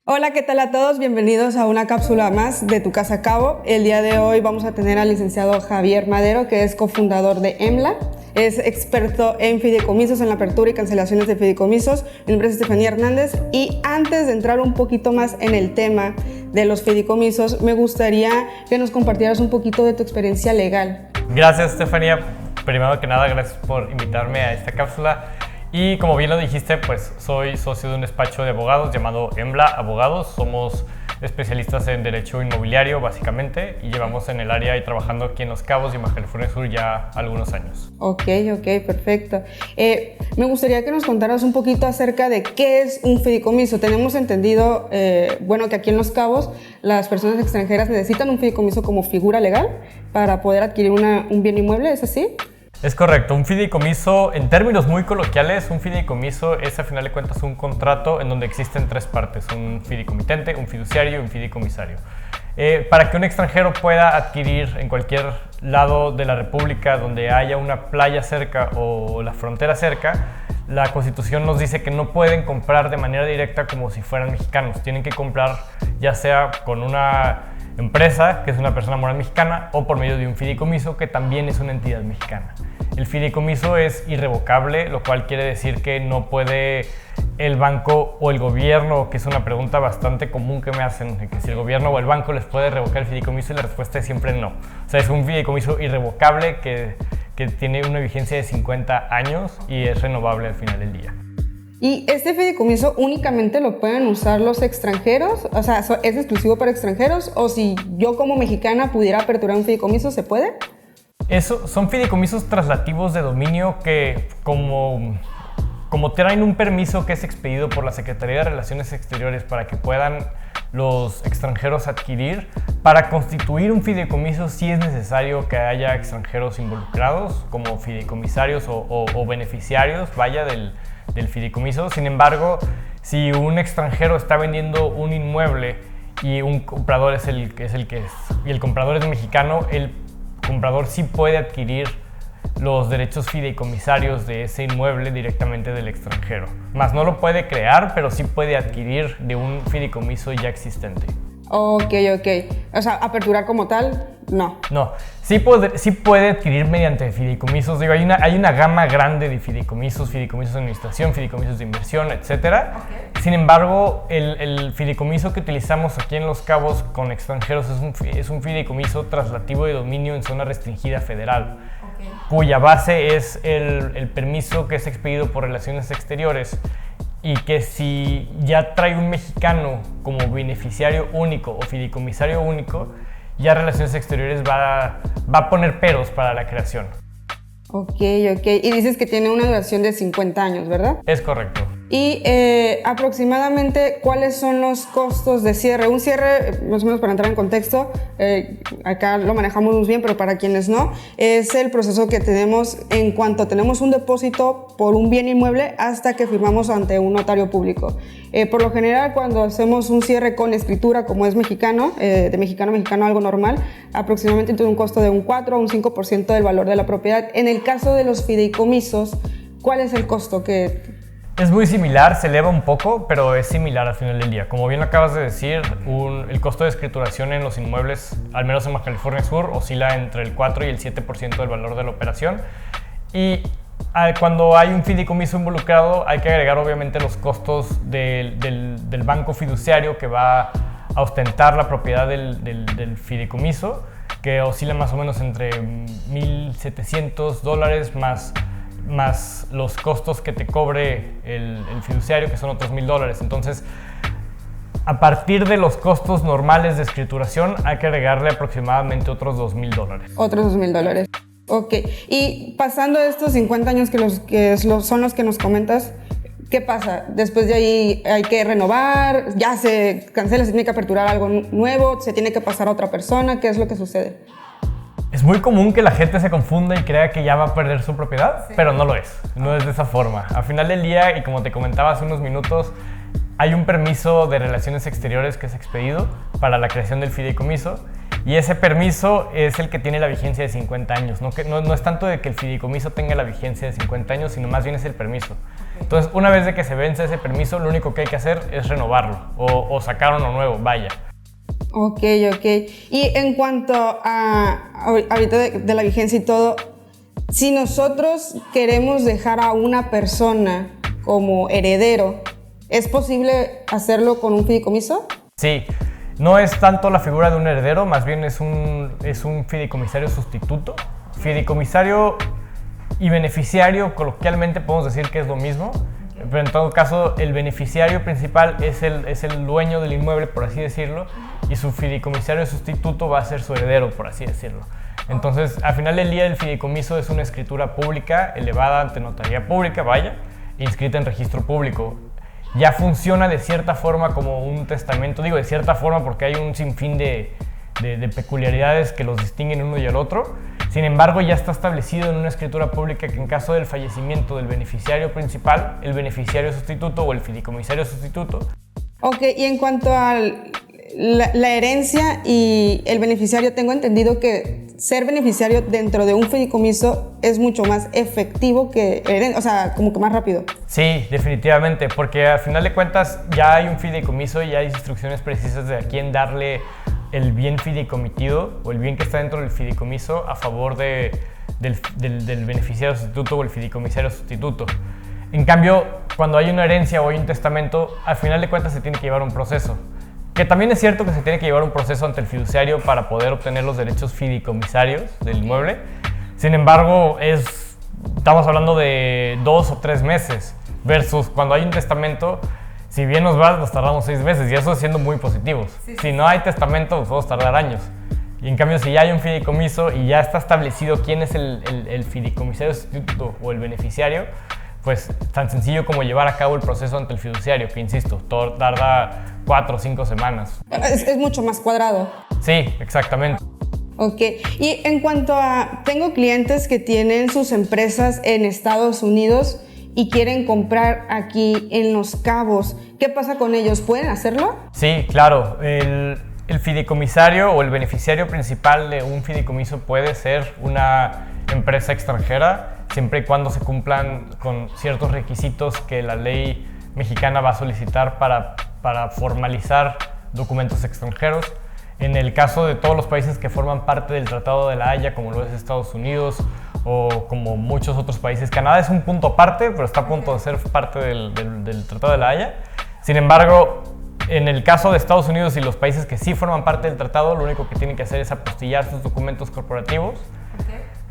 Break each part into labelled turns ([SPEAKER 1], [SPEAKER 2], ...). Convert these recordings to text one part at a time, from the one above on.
[SPEAKER 1] Hola, ¿qué tal a todos? Bienvenidos a una cápsula más de Tu Casa a Cabo. El día de hoy vamos a tener al licenciado Javier Madero, que es cofundador de EMLA. Es experto en fideicomisos, en la apertura y cancelaciones de fideicomisos. Mi nombre es Estefanía Hernández y antes de entrar un poquito más en el tema de los fideicomisos, me gustaría que nos compartieras un poquito de tu experiencia legal.
[SPEAKER 2] Gracias, Estefanía. Primero que nada, gracias por invitarme a esta cápsula. Y como bien lo dijiste, pues soy socio de un despacho de abogados llamado EMLA Abogados. Somos especialistas en derecho inmobiliario, básicamente, y llevamos en el área y trabajando aquí en Los Cabos y Baja California Sur ya algunos años.
[SPEAKER 1] Ok, perfecto. Me gustaría que nos contaras un poquito acerca de qué es un fideicomiso. Tenemos entendido, que aquí en Los Cabos las personas extranjeras necesitan un fideicomiso como figura legal para poder adquirir un bien inmueble, ¿es así?
[SPEAKER 2] Es correcto, un fideicomiso, en términos muy coloquiales, un fideicomiso es a final de cuentas un contrato en donde existen tres partes, un fideicomitente, un fiduciario y un fideicomisario. Para que un extranjero pueda adquirir en cualquier lado de la República donde haya una playa cerca o la frontera cerca, la Constitución nos dice que no pueden comprar de manera directa como si fueran mexicanos, tienen que comprar ya sea con una empresa, que es una persona moral mexicana, o por medio de un fideicomiso, que también es una entidad mexicana. El fideicomiso es irrevocable, lo cual quiere decir que no puede el banco o el gobierno, que es una pregunta bastante común que me hacen, que si el gobierno o el banco les puede revocar el fideicomiso, y la respuesta es siempre no. O sea, es un fideicomiso irrevocable que tiene una vigencia de 50 años y es renovable al final del día.
[SPEAKER 1] ¿Y este fideicomiso únicamente lo pueden usar los extranjeros? O sea, ¿es exclusivo para extranjeros? ¿O si yo como mexicana pudiera aperturar un fideicomiso, se puede?
[SPEAKER 2] Son fideicomisos traslativos de dominio que como traen un permiso que es expedido por la Secretaría de Relaciones Exteriores para que puedan los extranjeros adquirir, para constituir un fideicomiso sí es necesario que haya extranjeros involucrados como fideicomisarios o beneficiarios, del fideicomiso. Sin embargo, si un extranjero está vendiendo un inmueble y un comprador y el comprador es mexicano, el comprador sí puede adquirir los derechos fideicomisarios de ese inmueble directamente del extranjero. Más no lo puede crear, pero sí puede adquirir de un fideicomiso ya existente.
[SPEAKER 1] Ok. O sea, aperturar como tal, no.
[SPEAKER 2] No, sí puede adquirir mediante fideicomisos. Digo, hay una gama grande de fideicomisos de administración, fideicomisos de inversión, etc. Okay. Sin embargo, el fideicomiso que utilizamos aquí en Los Cabos con extranjeros es un fideicomiso traslativo de dominio en zona restringida federal, okay, cuya base es el permiso que es expedido por Relaciones Exteriores, y que si ya trae un mexicano como beneficiario único o fideicomisario único, ya Relaciones Exteriores va a poner peros para la creación.
[SPEAKER 1] Ok. Y dices que tiene una duración de 50 años, ¿verdad?
[SPEAKER 2] Es correcto.
[SPEAKER 1] Y aproximadamente, ¿cuáles son los costos de cierre? Un cierre, más o menos para entrar en contexto, acá lo manejamos muy bien, pero para quienes no, es el proceso que tenemos en cuanto tenemos un depósito por un bien inmueble hasta que firmamos ante un notario público. Por lo general, cuando hacemos un cierre con escritura, como es mexicano, de mexicano a mexicano, algo normal, aproximadamente tiene un costo de un 4 a un 5% del valor de la propiedad. En el caso de los fideicomisos, ¿cuál es el costo que...?
[SPEAKER 2] Es muy similar, se eleva un poco, pero es similar al final del día. Como bien acabas de decir, el costo de escrituración en los inmuebles, al menos en Baja California Sur, oscila entre el 4 y el 7% del valor de la operación. Y cuando hay un fideicomiso involucrado, hay que agregar obviamente los costos del banco fiduciario que va a ostentar la propiedad del fideicomiso, que oscila más o menos entre $1,700 más los costos que te cobre el fiduciario, que son otros $1,000. Entonces, a partir de los costos normales de escrituración, hay que agregarle aproximadamente otros $2,000.
[SPEAKER 1] Otros $2,000. Ok. Y pasando estos 50 años son los que nos comentas, ¿qué pasa? Después de ahí hay que renovar, ya se cancela, se tiene que aperturar algo nuevo, se tiene que pasar a otra persona. ¿Qué es lo que sucede?
[SPEAKER 2] Es muy común que la gente se confunda y crea que ya va a perder su propiedad, sí, pero no lo es. No es de esa forma. Al final del día, y como te comentaba hace unos minutos, hay un permiso de Relaciones Exteriores que es expedido para la creación del fideicomiso, y ese permiso es el que tiene la vigencia de 50 años. No es tanto de que el fideicomiso tenga la vigencia de 50 años, sino más bien es el permiso. Entonces, una vez de que se vence ese permiso, lo único que hay que hacer es renovarlo o sacar uno nuevo, vaya.
[SPEAKER 1] Ok. Y en cuanto a ahorita de la vigencia y todo, si nosotros queremos dejar a una persona como heredero, ¿es posible hacerlo con un fideicomiso?
[SPEAKER 2] Sí, no es tanto la figura de un heredero, más bien es un fideicomisario sustituto. Fideicomisario y beneficiario, coloquialmente podemos decir que es lo mismo, pero en todo caso el beneficiario principal es el dueño del inmueble, por así decirlo, y su fideicomisario sustituto va a ser su heredero, por así decirlo. Entonces, al final del día, el fideicomiso es una escritura pública elevada ante notaría pública, vaya, inscrita en registro público. Ya funciona de cierta forma como un testamento, digo de cierta forma porque hay un sinfín de peculiaridades que los distinguen uno y al otro. Sin embargo, ya está establecido en una escritura pública que en caso del fallecimiento del beneficiario principal, el beneficiario sustituto o el fideicomisario sustituto.
[SPEAKER 1] Ok, y en cuanto a la herencia y el beneficiario, tengo entendido que ser beneficiario dentro de un fideicomiso es mucho más efectivo que herencia, o sea, como que más rápido.
[SPEAKER 2] Sí, definitivamente, porque al final de cuentas ya hay un fideicomiso y hay instrucciones precisas de a quién darle el bien fideicomitido o el bien que está dentro del fideicomiso a favor del beneficiario sustituto o el fideicomisario sustituto. En cambio, cuando hay una herencia o hay un testamento, al final de cuentas se tiene que llevar un proceso. Que también es cierto que se tiene que llevar un proceso ante el fiduciario para poder obtener los derechos fideicomisarios del inmueble. Sin embargo, estamos hablando de 2 o 3 meses versus cuando hay un testamento, si bien nos tardamos 6 meses y eso siendo muy positivos. Sí. Si no hay testamento, nos podemos tardar años. Y en cambio, si ya hay un fideicomiso y ya está establecido quién es el fideicomisario sustituto o el beneficiario, pues tan sencillo como llevar a cabo el proceso ante el fiduciario, que insisto, tarda 4 o 5 semanas.
[SPEAKER 1] Es mucho más cuadrado.
[SPEAKER 2] Sí, exactamente.
[SPEAKER 1] Ok, y en cuanto a, tengo clientes que tienen sus empresas en Estados Unidos y quieren comprar aquí en Los Cabos, ¿qué pasa con ellos? ¿Pueden hacerlo?
[SPEAKER 2] Sí, claro. El fideicomisario o el beneficiario principal de un fideicomiso puede ser una empresa extranjera, siempre y cuando se cumplan con ciertos requisitos que la ley mexicana va a solicitar para formalizar documentos extranjeros. En el caso de todos los países que forman parte del Tratado de la Haya, como lo es Estados Unidos o como muchos otros países, Canadá es un punto aparte, pero está a punto de ser parte del Tratado de la Haya. Sin embargo, en el caso de Estados Unidos y los países que sí forman parte del tratado, lo único que tienen que hacer es apostillar sus documentos corporativos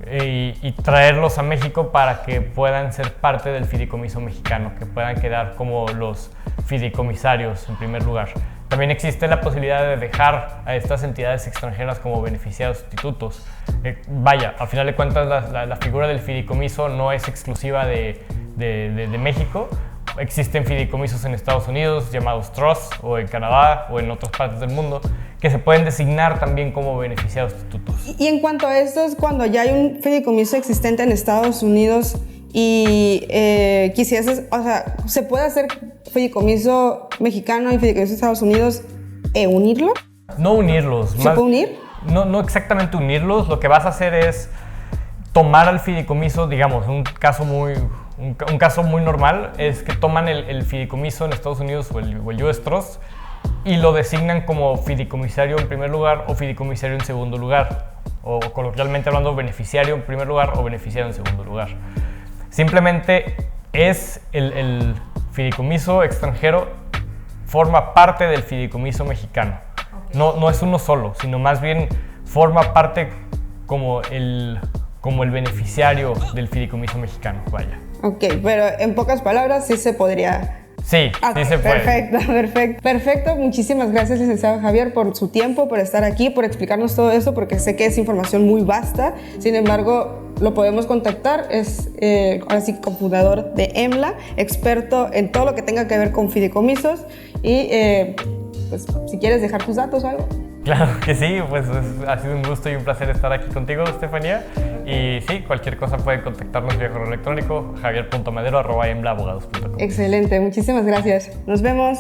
[SPEAKER 2] y traerlos a México para que puedan ser parte del fideicomiso mexicano, que puedan quedar como los fideicomisarios en primer lugar. También existe la posibilidad de dejar a estas entidades extranjeras como beneficiarios sustitutos. Vaya, al final de cuentas la figura del fideicomiso no es exclusiva de México. Existen fideicomisos en Estados Unidos llamados trusts o en Canadá o en otras partes del mundo que se pueden designar también como beneficiarios sustitutos.
[SPEAKER 1] Y en cuanto a esto, es cuando ya hay un fideicomiso existente en Estados Unidos y quisieras, o sea, ¿se puede hacer fideicomiso mexicano y fideicomiso de Estados Unidos e unirlo?
[SPEAKER 2] No unirlos.
[SPEAKER 1] ¿Se puede unir?
[SPEAKER 2] No exactamente unirlos. Lo que vas a hacer es tomar al fideicomiso, digamos, un caso muy normal es que toman el fideicomiso en Estados Unidos o el US Trust y lo designan como fideicomisario en primer lugar o fideicomisario en segundo lugar, o coloquialmente hablando, beneficiario en primer lugar o beneficiario en segundo lugar. Simplemente es el fideicomiso extranjero forma parte del fideicomiso mexicano. Okay. No es uno solo, sino más bien forma parte como el beneficiario del fideicomiso mexicano, vaya.
[SPEAKER 1] Ok, pero en pocas palabras sí se podría...
[SPEAKER 2] Sí, sí se puede.
[SPEAKER 1] Perfecto. Muchísimas gracias, licenciado Javier, por su tiempo, por estar aquí, por explicarnos todo esto, porque sé que es información muy vasta. Sin embargo, lo podemos contactar. Es ahora sí cofundador de EMLA, experto en todo lo que tenga que ver con fideicomisos. Y pues, si quieres dejar tus datos o algo.
[SPEAKER 2] Claro que sí, pues ha sido un gusto y un placer estar aquí contigo, Estefanía. Y sí, cualquier cosa pueden contactarnos vía correo electrónico javier.madero@emlaabogados.com.
[SPEAKER 1] Excelente, muchísimas gracias. Nos vemos.